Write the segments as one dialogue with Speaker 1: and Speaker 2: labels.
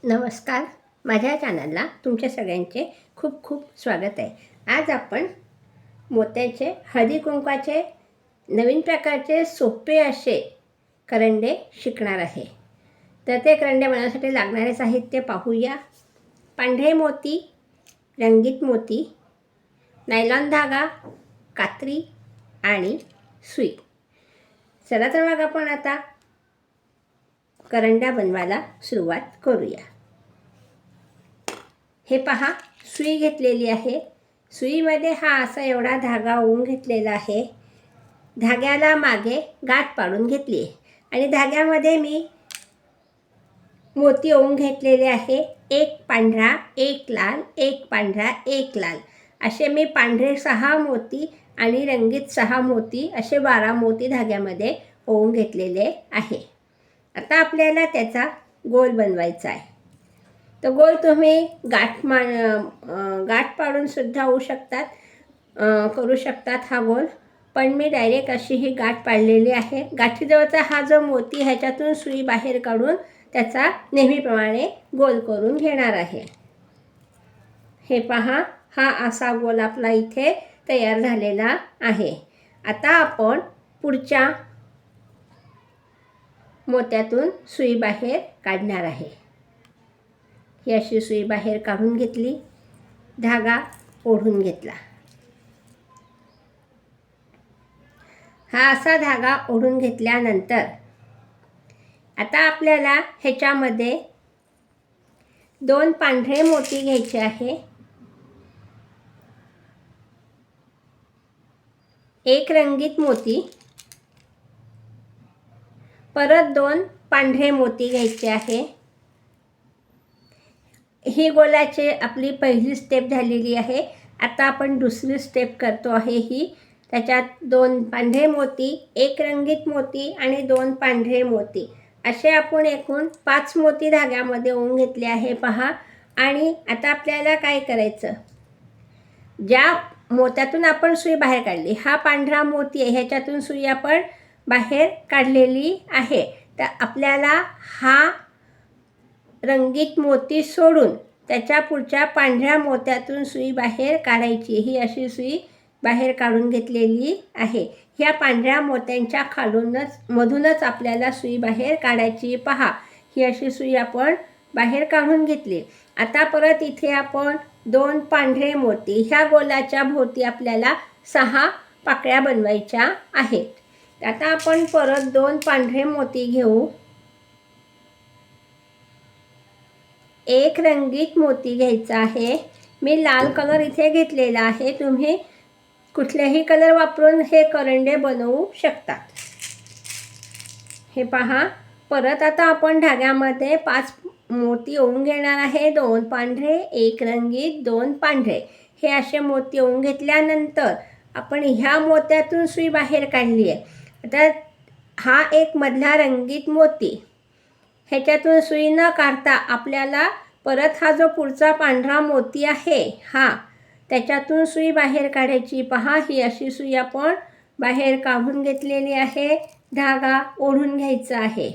Speaker 1: नमस्कार. माझ्या चॅनलला तुमच्या सगळ्यांचे खूप खूप स्वागत आहे. आज आपण मोत्याचे हळदी कुंकवाचे नवीन प्रकारचे सोपे असे करंडे शिकणार आहे. तर ते करंडे बनवण्यासाठी लागणारे साहित्य पाहूया. पांढरे मोती, रंगीत मोती, नायलॉन धागा, कात्री आणि सुई. चला तर मग आपण आता करंड्या बनवायला सुरुवात करूया. हे पहा, सुई घेतलेली आहे. सुईमध्ये हा असा एवढा धागा ओवून घेतलेला आहे. धाग्याला मागे गाठ पाडून घेतली आहे आणि धाग्यामध्ये मी मोती ओवून घेतलेले आहे. एक पांढरा, एक लाल, एक पांढरा, एक लाल असे मी पांढरे 6 मोती आणि रंगीत 6 मोती असे 12 मोती धाग्यामध्ये ओवून घेतलेले आहे. आता आपल्याला त्याचा गोल बनवायचा आहे. तर गोल तुम्ही गाठ पाडून सुद्धा होऊ शकतात, करू शकतात हा गोल. पण मी डायरेक्ट अशी ही गाठ पाडलेली आहे. गाठीजवळचा हा जो मोती ह्याच्यातून सुई बाहेर काढून त्याचा नेहमीप्रमाणे गोल करून घेणार आहे. हे पहा, हा असा गोल आपला इथे तयार झालेला आहे. आता आपण पुढच्या मोत्यातून सुई बाहेर काढणार आहे. ही अशी सुई बाहेर काढून घेतली, धागा ओढून घेतला. हा असा धागा ओढून घेतल्यानंतर आता आपल्याला ह्याच्यामध्ये 2 पांढरे मोती घ्यायचे आहे, 1 रंगीत मोती, परत 2 पांढरे मोती घ्यायचे आहे. ही गोलाची आपली पहिली स्टेप झालेली आहे. आता आपण दुसरी स्टेप करतो आहे. ही त्याच्यात 2 पांढरे मोती, 1 रंगीत मोती आणि 2 पांढरे मोती असे आपण एकूण 5 मोती धाग्यामध्ये ओवून घेतले आहे पहा. आणि आता आपल्याला काय करायचं, ज्या मोत्यातून आपण सुई बाहेर काढली, हा पांढरा मोती आहे, ह्याच्यातून सुई आपण बाहेर काढलेली आहे. तर आपल्याला हा रंगीत मोती सोडून त्याच्या पुढच्या पांढऱ्या मोत्यातून सुई बाहेर काढायची. ही अशी सुई बाहेर काढून घेतलेली आहे. ह्या पांढऱ्या मोत्यांच्या मधूनच आपल्याला सुई बाहेर काढायची पहा. ही अशी सुई आपण बाहेर काढून घेतली. आता परत इथे आपण 2 पांढरे मोती, ह्या गोलाच्या भोवती आपल्याला 6 पाकळ्या बनवायच्या आहेत. आता आपण परत 2 पांढरे मोती घेऊ, 1 रंगीत मोती घ्यायचा आहे. मी लाल कलर इथे घेतलेला आहे. तुम्ही कुठलेही कलर वापरून हे करंडे बनवू शकतात. हे पहा, परत आता आपण धाग्यामध्ये 5 मोती ओवून घेणार आहे. 2 पांढरे, 1 रंगीत, 2 पांढरे हे असे मोती ओवून घेतल्यानंतर आपण ह्या मोत्यातून सुई बाहेर काढली आहे. आता हा एक मधला रंगीत मोती, ह्याच्यातून सुई न काढता आपल्याला परत हा जो पुढचा पांढरा मोती आहे त्याच्यातून सुई बाहेर काढायची पहा. ही अशी सुई आपण बाहेर काढून घेतलेली आहे. धागा ओढून घ्यायचा आहे.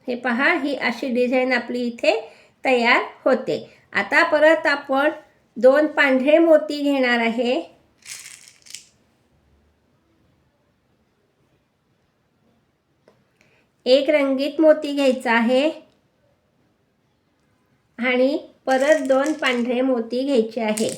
Speaker 1: हे पहा, ही अशी डिझाईन आपली इथे तयार होते. आता परत आपण 2 पांढरे मोती घेणार आहे, 1 रंगीत मोती घ्यायचा आहे आणि परत 2 पांढरे मोती घ्यायचे आहे.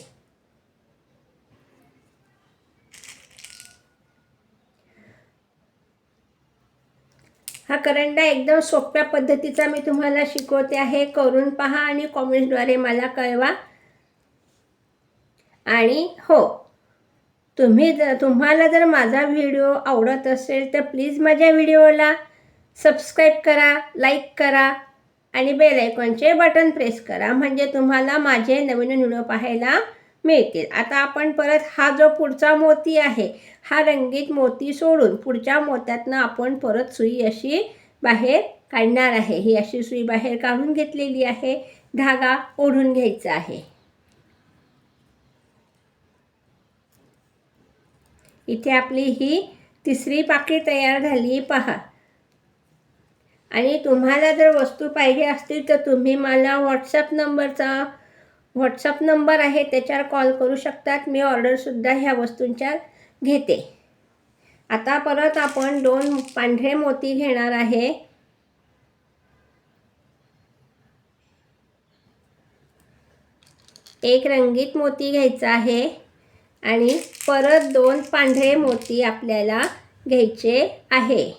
Speaker 1: हा करंडा एकदम सोप्या पद्धतीचा मी तुम्हाला शिकवते आहे. करून पहा आणि कॉमेंट्सद्वारे मला कळवा. आणि हो, तुम्हाला जर माझा व्हिडिओ आवडत असेल तर प्लीज माझ्या व्हिडिओला सबस्क्राईब करा, लाईक करा आणि बेल आयकॉनचे बटन प्रेस करा, म्हणजे तुम्हाला माझे नवीन व्हिडिओ पाहायला मिळतील. आता आपण परत हा जो पुढचा मोती आहे, हा रंगीत मोती सोडून पुढच्या मोत्यातनं आपण परत सुई अशी बाहेर काढणार आहे. ही अशी सुई बाहेर काढून घेतलेली आहे. धागा ओढून घ्यायचा आहे. इथे आपली ही तिसरी पाकळी तयार झाली पहा. आणि तुम्हाला जर वस्तू पाहिजे असतील तर तुम्ही मला व्हॉट्सअप नंबर आहे त्याच्यावर कॉल करू शकतात. मी ऑर्डरसुद्धा ह्या वस्तूंच्या घेते. आता परत आपण 2 पांढरे मोती घेणार आहे. एक रंगीत मोती घ्यायचा आहे आणि परत 2 पांढरे मोती आपल्याला घ्यायचे आहे.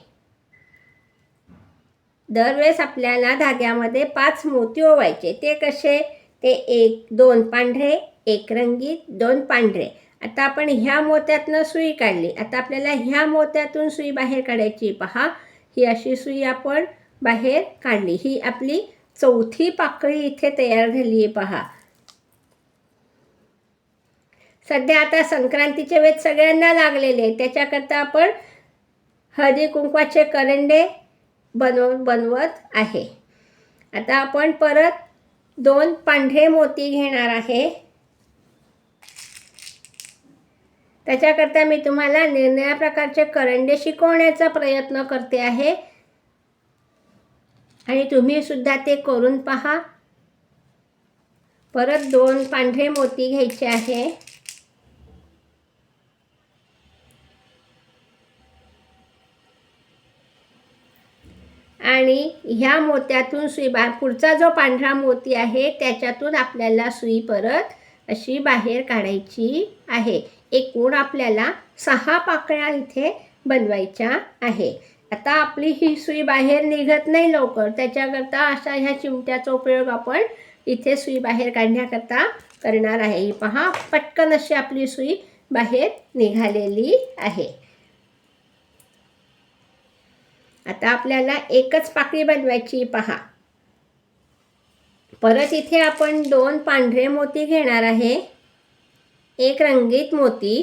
Speaker 1: दरवेळेस आपल्याला धाग्यामध्ये 5 मोती ओवायचे. ते कसे? ते 1 2 पांढरे, 1 रंगीत, 2 पांढरे. आता आपण ह्या मोत्यातनं सुई काढली. आता आपल्याला ह्या मोत्यातून सुई बाहेर काढायची. पहा, ही अशी सुई आपण बाहेर काढली. ही आपली चौथी पाकळी इथे तयार झाली आहे पहा. सध्या आता संक्रांतीचे वेध सगळ्यांना लागलेले आहे. त्याच्याकरता आपण हळदी कुंकवाचे करंडे बनवत आहे. आता आपण परत 2 पांढरे मोती घेणार आहे. त्याच्याकरता मी तुम्हाला निरनिराळ्या प्रकारचे करंडे शिकवण्याचा प्रयत्न करते आहे आणि तुम्ही सुद्धा ते करून पहा. परत 2 पांढरे मोती घ्यायचे आहे. आणि ह्या मोत्यातून सुई पुढचा जो पांढरा मोती आहे त्याच्यातून आपल्याला सुई परत अशी बाहेर काढायची आहे. एकूण आपल्याला 6 पाकळ्या इथे बनवायच्या आहे. आता आपली ही सुई बाहेर निघत नाही लवकर. त्याच्याकरता अशा ह्या चिमट्याचा उपयोग आपण इथे सुई बाहेर काढण्याकरता करणार आहे. ही पहा, पटकन अशी आपली सुई बाहेर निघालेली आहे. आता आपल्याला एकच पाकळी बनवायची पहा. परत इथे आपण 2 पांढरे मोती घेणार आहे. एक रंगीत मोती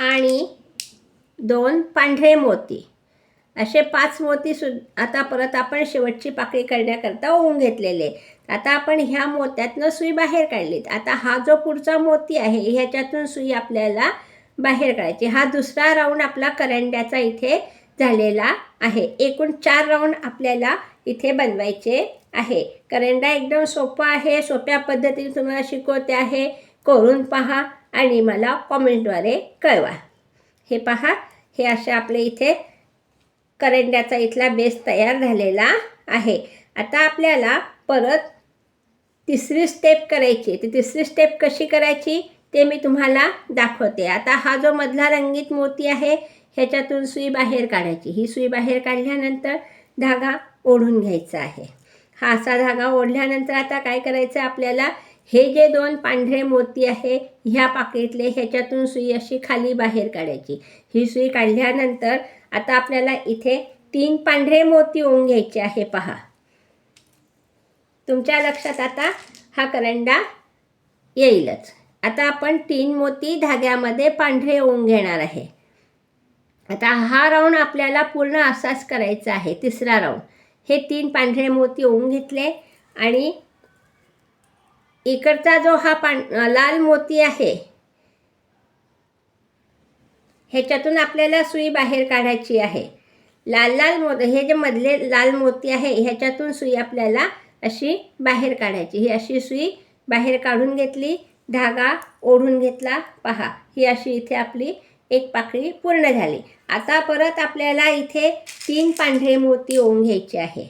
Speaker 1: आणि 2 पांढरे मोती, असे 5 मोती आता परत आपण शेवटची पाकळी करण्याकरता ओवून घेतलेले. आता आपण ह्या मोत्यातनं सुई बाहेर काढलीत. आता हा जो पुढचा मोती आहे ह्याच्यातून सुई आपल्याला बाहेर काढायची. हा दुसरा राऊंड आपला करंड्याचा इथे झालेला आहे. एकूण 4 राऊंड आपल्याला इथे बनवायचे आहे. करंडा एकदम सोपा आहे. सोप्या पद्धतीने तुम्हाला शिकवते आहे. करून पहा आणि मला कॉमेंटद्वारे कळवा. हे पहा, हे असे आपले इथे करंड्याचा इथला बेस तयार झालेला आहे. आता आपल्याला परत तिसरी स्टेप करायची. ती तिसरी स्टेप कशी करायची ते मी तुम्हाला दाखवते. आता हा जो मधला रंगीत मोती आहे ह्याच्यातून सुई बाहेर काढायची. ही सुई बाहेर काढल्यानंतर धागा ओढून घ्यायचा आहे. हा असा धागा ओढल्यानंतर आता काय करायचं आपल्याला, हे जे 2 पांढरे मोती आहे ह्या पाकळीतले ह्याच्यातून सुई अशी खाली बाहेर काढायची. ही सुई काढल्यानंतर आता आपल्याला इथे 3 पांढरे मोती ओवून घ्यायचे आहे. पहा, तुमच्या लक्षात आता हा करंडा येईलच. आता आपण 3 मोती धाग्यामध्ये पांढरे ओवून घेणार आहे. आता हा राऊंड आपल्याला पूर्ण असाच करायचा आहे. तिसरा राऊंड हे 3 पांढरे मोती ओवून घेतले आणि इकडचा जो हा लाल मोती आहे ह्याच्यातून आपल्याला सुई बाहेर काढायची आहे. हे जे मधले लाल मोती आहे ह्याच्यातून सुई आपल्याला अशी बाहेर काढायची. ही अशी सुई बाहेर काढून घेतली, धागा ओढून घेतला. पहा, ही अशी इथे आपली एक पाकळी पूर्ण झाली. आता परत आपल्याला इथे 3 पांढरे मोती ओवून घ्यायचे आहे.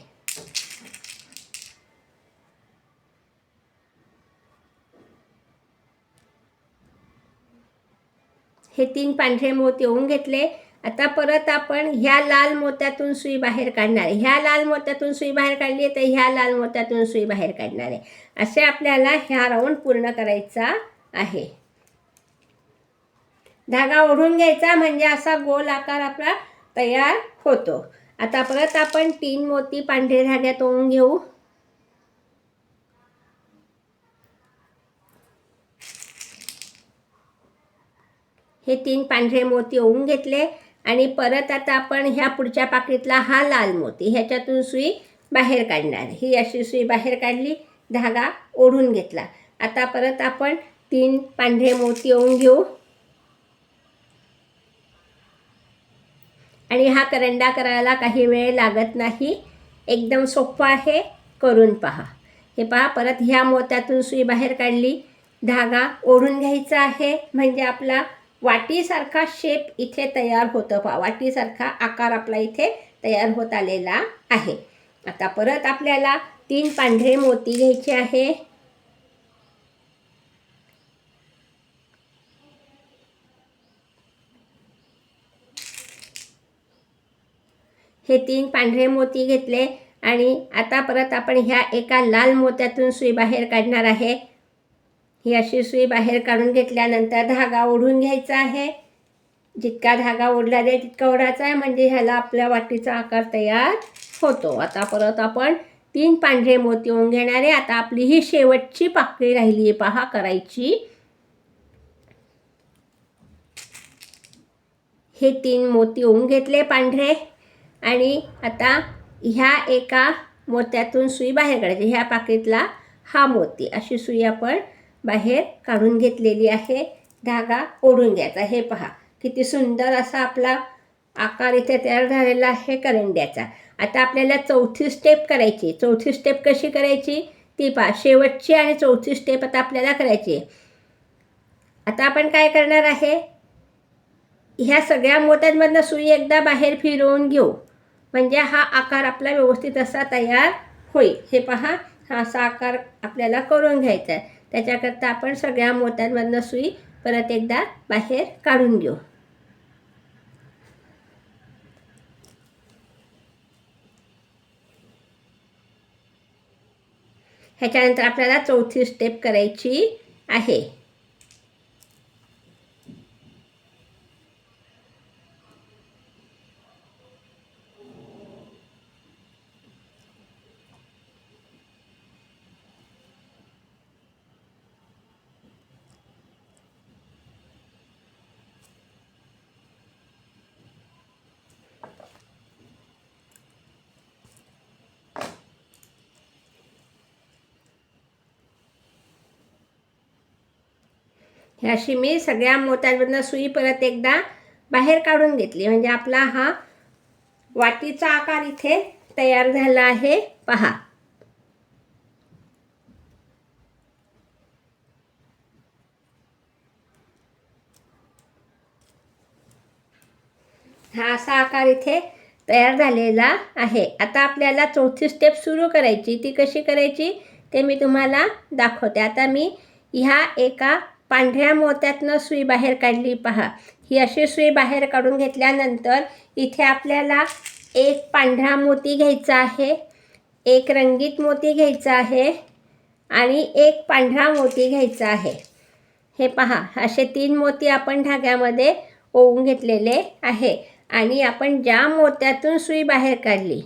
Speaker 1: हे 3 पांढरे मोती ओवून घेतले. आता परत आपण ह्या लाल मोत्यातून सुई बाहेर काढणार आहे. ह्या लाल मोत्यातून सुई बाहेर काढली तर ह्या लाल मोत्यातून सुई बाहेर काढणार आहे. असे आपल्याला ह्या राऊंड पूर्ण करायचा आहे. धागा ओढून घ्यायचा म्हणजे असा गोल आकार आपला तयार होतो. आता परत आपण 3 मोती पांढरे धाग्यात ओवून घेऊ. हे 3 पांढरे मोती ओवून घेतले आणि परत आता आपण ह्या पुढच्या पाकळीतला हा लाल मोती ह्याच्यातून सुई बाहेर काढणार. ही अशी सुई बाहेर काढली, धागा ओढून घेतला. आता परत आपण 3 पांढरे मोती ओवून घेऊ आणि हा करंडा करायला काही वेळ लागत नाही, एकदम सोपा आहे, करून पहा. हे पहा, परत ह्या मोत्यातून सुई बाहेर काढली, धागा ओढून घ्यायचा आहे, म्हणजे आपला वाटीसारखा शेप इथे तयार होतं. पहा, वाटीसारखा आकार आपला इथे तयार होत आलेला आहे. आता परत आपल्याला 3 पांढरे मोती घ्यायचे आहे. हे 3 पांढरे मोती घेतले आणि आता परत आपण ह्या एका लाल मोत्यातून सुई बाहेर काढणार आहे. ही अशी सुई बाहेर काढून घेतल्यानंतर धागा ओढून घ्यायचा आहे. जितका धागा ओढला जाईल तितका ओढायचा आहे, म्हणजे ह्याला आपल्या वाटीचा आकार तयार होतो. आता परत आपण 3 पांढरे मोती ओवून घेणार आहे. आता आपली ही शेवटची पाकळी राहिली आहे पहा करायची. हे 3 मोती ओवून घेतले पांढरे आणि आता ह्या एका मोत्यातून सुई बाहेर काढायची. ह्या पाकळीतला हा मोती, अशी सुई आपण बाहेर काढून घेतलेली आहे. धागा ओढून घ्यायचा. हे पहा, किती सुंदर असा आपला आकार इथे तयार झालेला आहे करंड्याचा. आता आपल्याला चौथी स्टेप करायची. चौथी स्टेप कशी करायची ती पहा. शेवटची आणि चौथी स्टेप आता आपल्याला करायची आहे. आता आपण काय करणार आहे, ह्या सगळ्या मोत्यांमधनं सुई एकदा बाहेर फिरवून घेऊ, म्हणजे हा आकार आपला व्यवस्थित असा तयार होईल. हे पहा, हा असा आकार आपल्याला करून घ्यायचा आहे. त्याच्याकरता आपण सगळ्या मोत्यांमधनं सुई परत एकदा बाहेर काढून घेऊ. ह्याच्यानंतर आपल्याला चौथी स्टेप करायची आहे. हे अशी मी सगळ्या मोत्यांमधनं सुई परत एकदा बाहेर काढून घेतली, म्हणजे आपला हा वाटीचा आकार इथे तयार झाला आहे. पहा, हा असा आकार इथे तयार झालेला आहे. आता आपल्याला चौथी स्टेप सुरू करायची. ती कशी करायची ते मी तुम्हाला दाखवते. आता मी ह्या एका पांढऱ्या मोत्यातनं सुई बाहेर काढली. पहा, ही अशी सुई बाहेर काढून घेतल्यानंतर इथे आपल्याला एक पांढरा मोती घ्यायचा आहे, एक रंगीत मोती घ्यायचा आहे आणि एक पांढरा मोती घ्यायचा आहे. हे पहा, असे 3 मोती आपण धाग्यामध्ये ओवून घेतलेले आहे आणि आपण ज्या मोत्यातून सुई बाहेर काढली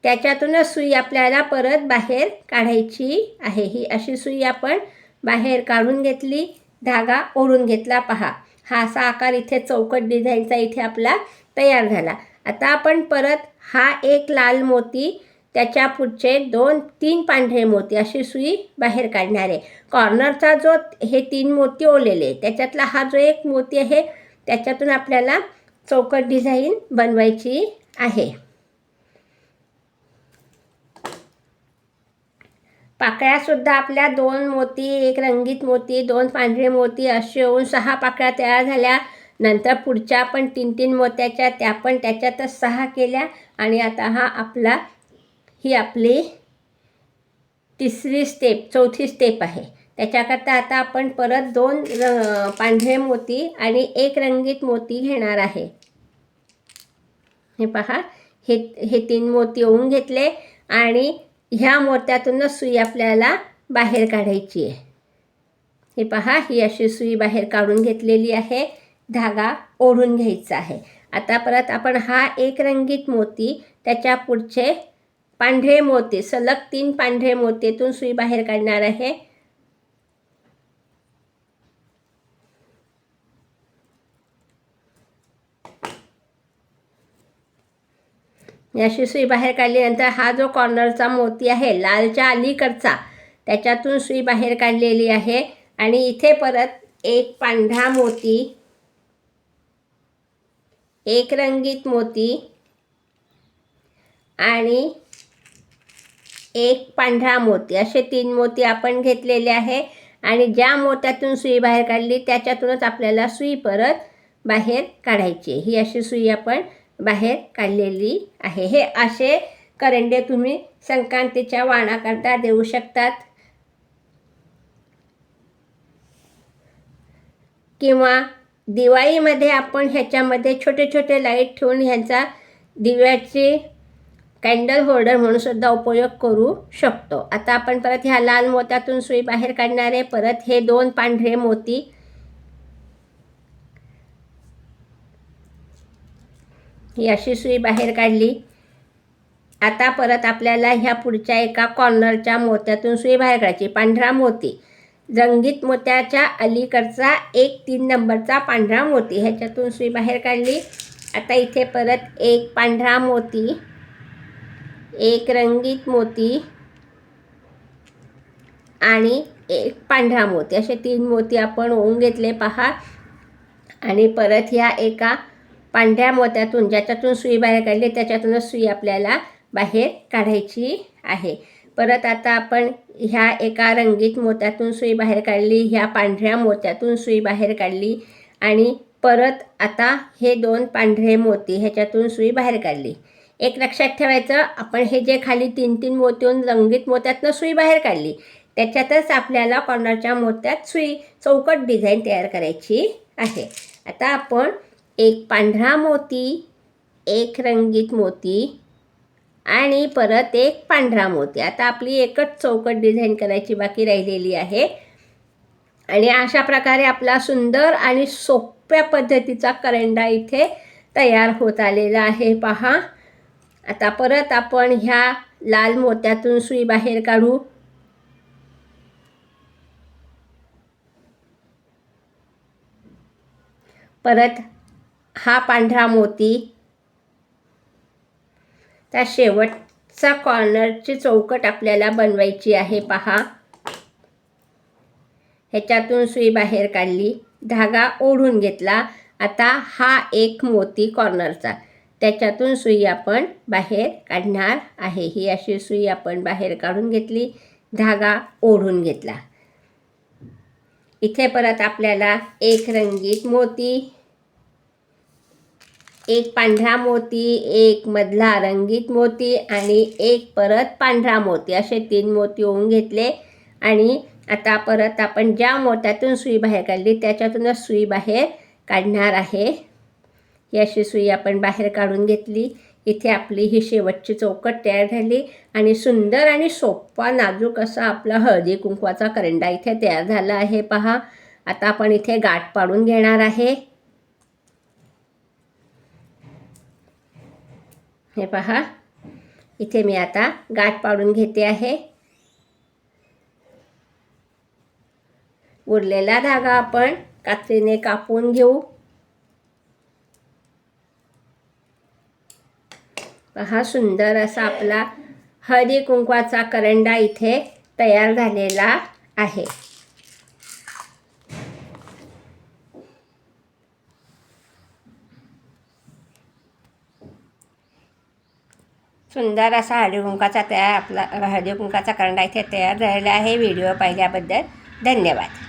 Speaker 1: त्याच्यातूनच सुई आपल्याला परत बाहेर काढायची आहे. ही अशी सुई आपण बाहेर काढून घेतली, धागा ओढून घेतला. पहा, हा असा आकार इथे चौकट डिझाईनचा इथे आपला तयार झाला. आता आपण परत हा एक लाल मोती, त्याच्या पुढचे 2-3 पांढरे मोती अशी सुई बाहेर काढणार आहे. कॉर्नरचा जो हे 3 मोती ओवलेले त्याच्यातला हा जो एक मोती आहे त्याच्यातून आपल्याला चौकट डिझाईन बनवायची आहे. पाकळ्यासुद्धा आपल्या 2 मोती, एक रंगीत मोती, 2 पांढरे मोती असे होऊन 6 पाकळ्या तयार झाल्या. नंतर पुढच्या आपण 3-3 मोत्याच्या त्या पण त्याच्यातच 6 केल्या आणि आता हा आपला ही आपली तिसरी स्टेप, चौथी स्टेप आहे. त्याच्याकरता आता आपण परत 2 पांढरे मोती आणि एक रंगीत मोती घेणार आहे. हे पहा, हे 3 मोती ओवून घेतले आणि ह्या मोत्यातूनच सुई आपल्याला बाहेर काढायची आहे. हे पहा, ही अशी सुई बाहेर काढून घेतलेली आहे. धागा ओढून घ्यायचा आहे. आता परत आपण हा एक रंगीत मोती, त्याच्या पुढचे पांढरे मोती, सलग 3 पांढरे मोतीतून सुई बाहेर काढणार आहे. अशी सुई बाहेर काढल्यानंतर हा जो कॉर्नरचा मोती आहे लालच्या अलीकडचा त्याच्यातून सुई बाहेर काढलेली आहे आणि इथे परत एक पांढरा मोती, एक रंगीत मोती आणि एक पांढरा मोती, असे 3 मोती आपण घेतलेले आहे आणि ज्या मोत्यातून सुई बाहेर काढली त्याच्यातूनच आपल्याला सुई परत बाहेर काढायची. ही अशी सुई आपण बाहेर काढलेली आहे. हे असे करंडे तुम्ही संक्रांतीच्या वाणाकरता देऊ शकतात किंवा दिवाळीमध्ये आपण ह्याच्यामध्ये छोटे छोटे लाईट ठेवून ह्यांचा दिव्याची कॅन्डल होल्डर म्हणून सुद्धा उपयोग करू शकतो. आता आपण परत ह्या लाल मोत्यातून सुई बाहेर काढणार आहे. परत हे 2 पांढरे मोती, ही अशी सुई बाहेर काढली. आता परत आपल्याला ह्या पुढच्या एका कॉर्नरच्या मोत्यातून सुई बाहेर काढायची. पांढरा मोती, रंगीत मोत्याच्या अलीकडचा एक 3 नंबरचा पांढरा मोती, ह्याच्यातून सुई बाहेर काढली. आता इथे परत एक पांढरा मोती, एक रंगीत मोती आणि एक पांढरा मोती, असे 3 मोती आपण ओवून घेतले पहा. आणि परत ह्या एका पांढऱ्या मोत्यातून ज्याच्यातून सुई बाहेर काढली त्याच्यातूनच सुई आपल्याला बाहेर काढायची आहे. परत आता आपण ह्या एका रंगीत मोत्यातून सुई बाहेर काढली, ह्या पांढऱ्या मोत्यातून सुई बाहेर काढली आणि परत आता हे 2 पांढरे मोती ह्याच्यातून सुई बाहेर काढली. एक लक्षात ठेवायचं, आपण हे जे खाली 3-3 मोतीहून रंगीत मोत्यातनं सुई बाहेर काढली त्याच्यातच आपल्याला कॉर्नरच्या मोत्यात सुई चौकट डिझाईन तयार करायची आहे. आता आपण एक पांढरा मोती, एक रंगीत मोती आणि परत एक पांढरा मोती, आता आपली एकच चौकट डिझाईन करायची बाकी राहिलेली आहे. आणि अशा प्रकारे आपला सुंदर आणि सोप्या पद्धतीचा करंडा इथे तयार होत आलेला आहे पहा. आता परत आपण ह्या लाल मोत्यातून सुई बाहेर काढू. परत हा पांढरा मोती, त्या शेवटचा कॉर्नरची चौकट आपल्याला बनवायची आहे पहा. ह्याच्यातून सुई बाहेर काढली, धागा ओढून घेतला. आता हा एक मोती कॉर्नरचा, त्याच्यातून सुई आपण बाहेर काढणार आहे. ही अशी सुई आपण बाहेर काढून घेतली, धागा ओढून घेतला. इथे परत आपल्याला एक रंगीत मोती, एक पांढरा मोती, एक मधला रंगीत मोती आणि एक परत पांढरा मोती, असे 3 मोती ओवून घेतले. आणि आता परत आपण ज्या मोत्यातून सुई बाहेर काढली त्याच्यातूनच सुई बाहेर काढणार आहे. ही अशी सुई आपण बाहेर काढून घेतली. इथे आपली ही शेवटची चौकट तयार झाली आणि सुंदर आणि सोपा नाजूक असा आपला हळदी कुंकवाचा करंडा इथे तयार झाला आहे पहा. आता आपण इथे गाठ पाडून घेणार आहे. हे पहा, इथे मी आता गाठ पाडून घेते आहे. उरलेला धागा आपण कात्रीने कापून घेऊ. पहा, सुंदर असा आपला हळदी कुंकवाचा करंडा इथे तयार झालेला आहे. सुंदर असा हळदी कुंकवाचा करंडा इथे तयार झालेला आहे. व्हिडिओ पाहिल्याबद्दल धन्यवाद.